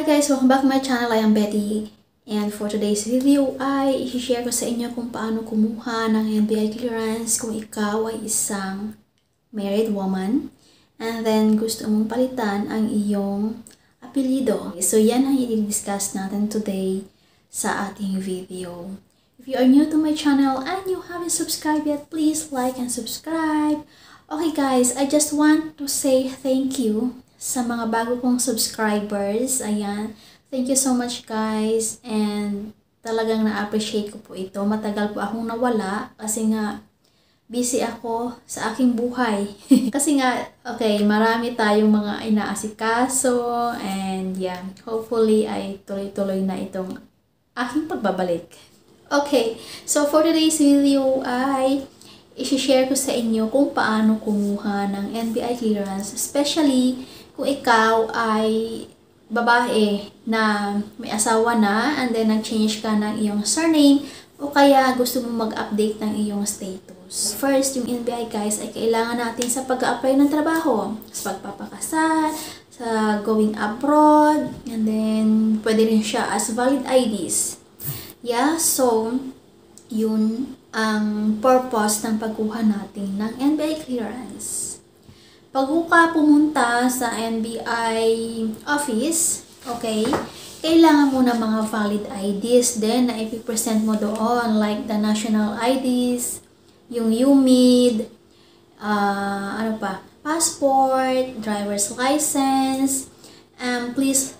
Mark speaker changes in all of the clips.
Speaker 1: guys! Welcome back to my channel. I am Betty. And for today's video ay i-share ko sa inyo kung paano kumuha ng NBI clearance kung ikaw ay isang married woman and then gusto mong palitan ang iyong apelyido. So yan ang i-discuss natin today sa ating video. If you are new to my channel and you haven't subscribed yet, please like and subscribe. Okay guys, I just want to say thank you sa mga bago kong subscribers. Ayan. Thank you so much guys. And talagang na-appreciate ko po ito. Matagal po akong nawala kasi nga busy ako sa aking buhay. Kasi nga, okay, marami tayong mga inaasikaso and yeah, hopefully ay tuloy-tuloy na itong aking pagbabalik. Okay, so for today's video ay i-share ko sa inyo kung paano kumuha ng NBI clearance, especially kung ikaw ay babae na may asawa na and then nag-change ka ng iyong surname o kaya gusto mo mag-update ng iyong status. First, yung NBI guys ay kailangan natin sa pag-apply ng trabaho, sa pagpapakasal, sa going abroad, and then pwede rin siya as valid IDs. Yeah, so yun ang purpose ng pagkuha natin ng NBI clearance. Pag ka pumunta sa NBI office, okay, kailangan mo na mga valid IDs din na ipipresent mo doon, like the national IDs, yung UMID, ano pa, passport, driver's license, and please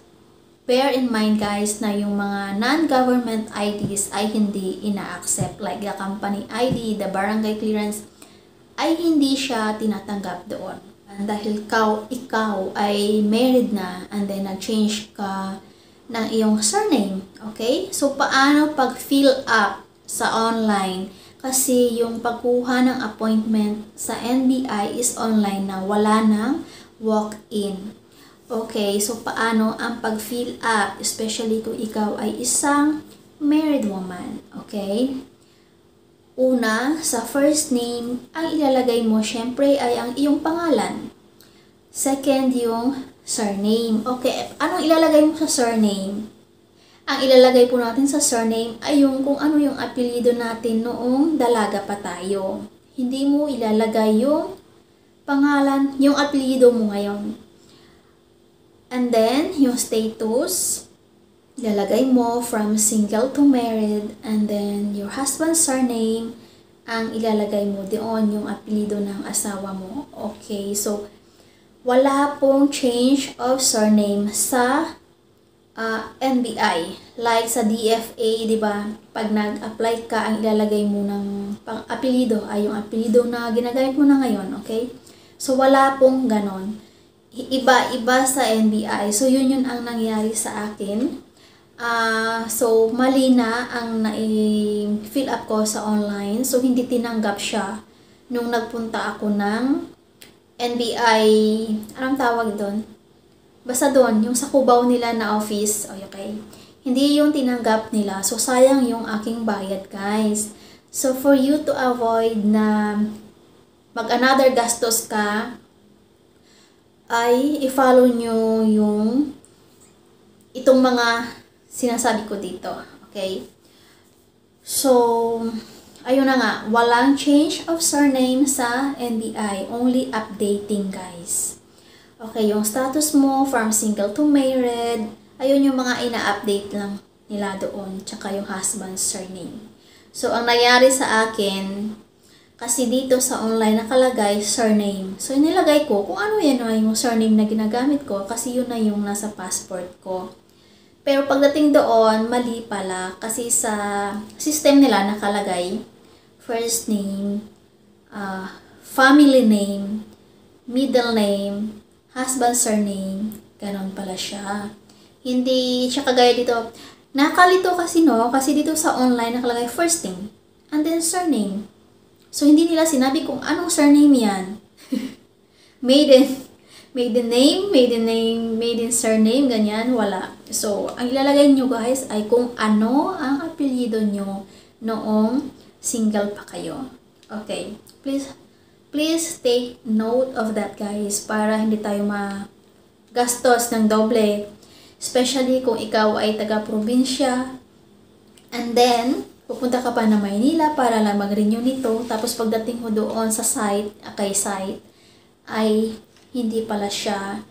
Speaker 1: bear in mind guys na yung mga non-government IDs ay hindi ina-accept, like the company ID, the barangay clearance, ay hindi siya tinatanggap doon. Dahil ikaw ay married na and then nag-change ka ng iyong surname. Okay? So, paano pag-fill up sa online? Kasi yung pagkuha ng appointment sa NBI is online na, wala nang walk-in. Okay? So, paano ang pag-fill up? Especially kung ikaw ay isang married woman. Okay? Una, sa first name, ang ilalagay mo syempre ay ang iyong pangalan. Second, yung surname. Okay, anong ilalagay mo sa surname? Ang ilalagay po natin sa surname ay yung kung ano yung apelyido natin noong dalaga pa tayo. Hindi mo ilalagay yung pangalan, yung apelyido mo ngayon. And then, yung status, ilalagay mo from single to married, and then your husband's surname, ang ilalagay mo doon yung apelyido ng asawa mo. Okay, so wala pong change of surname sa NBI. Like sa DFA, di ba? Pag nag-apply ka, ang ilalagay mo ng apelyido ay yung apelyido na ginagamit mo na ngayon, okay? So wala pong ganon. Iba-iba sa NBI. So yun ang nangyari sa akin. So, mali na ang na-fill up ko sa online. So, hindi tinanggap siya nung nagpunta ako ng NBI, anong tawag doon? Basta doon, yung sa Cubao nila na office. Okay. Hindi yung tinanggap nila. So, sayang yung aking bayad, guys. So, for you to avoid na mag-another gastos ka, ay i-follow nyo yung itong mga sinasabi ko dito. Okay? So, ayun na nga. Walang change of surname sa NBI. Only updating, guys. Okay, yung status mo from single to married. Ayun yung mga ina-update lang nila doon. Tsaka yung husband's surname. So, ang nangyari sa akin, kasi dito sa online nakalagay surname. So, nilagay ko kung ano yan yung surname na ginagamit ko kasi yun na yung nasa passport ko. Pero pagdating doon, mali pala kasi sa system nila nakalagay first name, family name, middle name, husband surname, ganon pala siya. Hindi siya kagaya dito. Nakalito kasi no, kasi dito sa online nakalagay first name and then surname. So hindi nila sinabi kung anong surname yan. Maiden name, maiden surname, ganyan, wala. So, ang ilalagay nyo guys ay kung ano ang apelyido nyo noong single pa kayo. Okay, please take note of that guys para hindi tayo magastos ng doble. Especially kung ikaw ay taga-probinsya. And then, pupunta ka pa na Maynila para lang mag-renew nito. Tapos pagdating mo doon sa site, ay hindi pala siya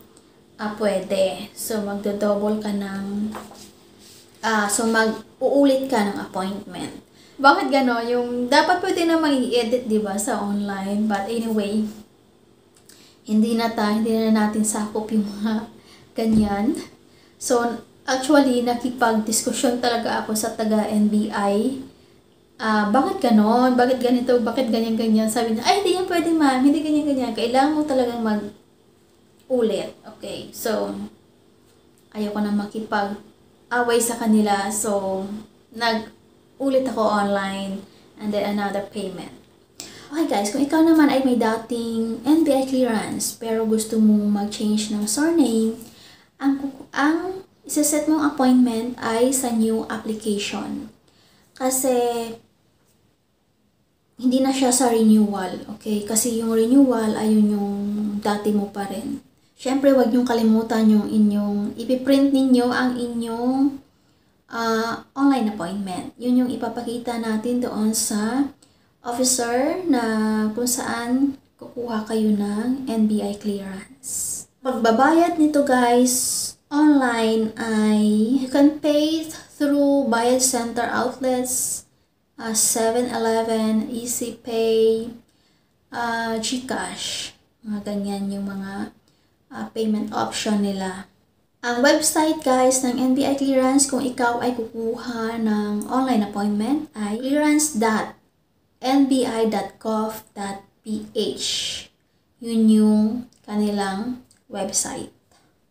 Speaker 1: pwede. So, magdo-double ka ng, mag-uulit ka ng appointment. Bakit gano'n? Yung, dapat pwede na mag-i-edit, diba, sa online. But anyway, hindi na natin sakop yung mga ganyan. So, actually, nakipag-diskusyon talaga ako sa taga-NBI. Bakit ganon? Bakit ganito? Bakit ganyan-ganyan? Sabi niya, ay, hindi yan pwede, ma'am. Hindi ganyan-ganyan. Kailangan mo talagang mag-ulit. Okay, so, ayoko na makipag-away sa kanila. So, nag-ulit ako online and then another payment. Okay guys, kung ikaw naman ay may dating NBI clearance pero gusto mong mag-change ng surname, ang isa-set mong appointment ay sa new application. Kasi hindi na siya sa renewal, okay? Kasi yung renewal ay yung dati mo pa rin. Siyempre, wag niyong kalimutan yung ipiprint ninyo ang inyong online appointment. Yun yung ipapakita natin doon sa officer na kung saan kukuha kayo ng NBI clearance. Pagbabayad nito guys, online ay you can pay through Bayad Center outlets, 7-Eleven, EasyPay, GCash. Mga ganyan yung mga payment option nila. Ang website guys ng NBI clearance kung ikaw ay kukuha ng online appointment ay clearance.nbi.gov.ph. Yun yung kanilang website.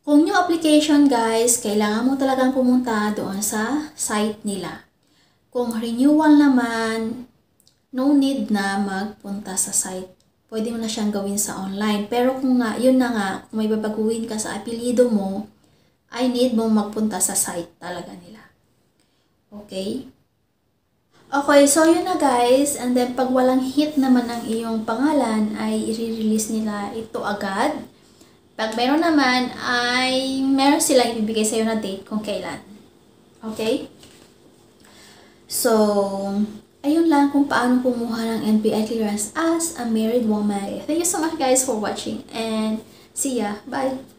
Speaker 1: Kung new application guys, kailangan mo talagang pumunta doon sa site nila. Kung renewal naman, no need na magpunta sa site. Pwede mo na siyang gawin sa online. Pero kung nga, yun na nga, kung may babaguhin ka sa apelido mo, I need mong magpunta sa site talaga nila. Okay? Okay, so yun na guys. And then pag walang hit naman ang iyong pangalan, ay i-release nila ito agad. Pag meron naman, ay meron silang ibibigay sa'yo na date kung kailan. Okay? So, ayun lang kung paano kumuha ng NBI clearance as a married woman. Thank you so much guys for watching and see ya. Bye!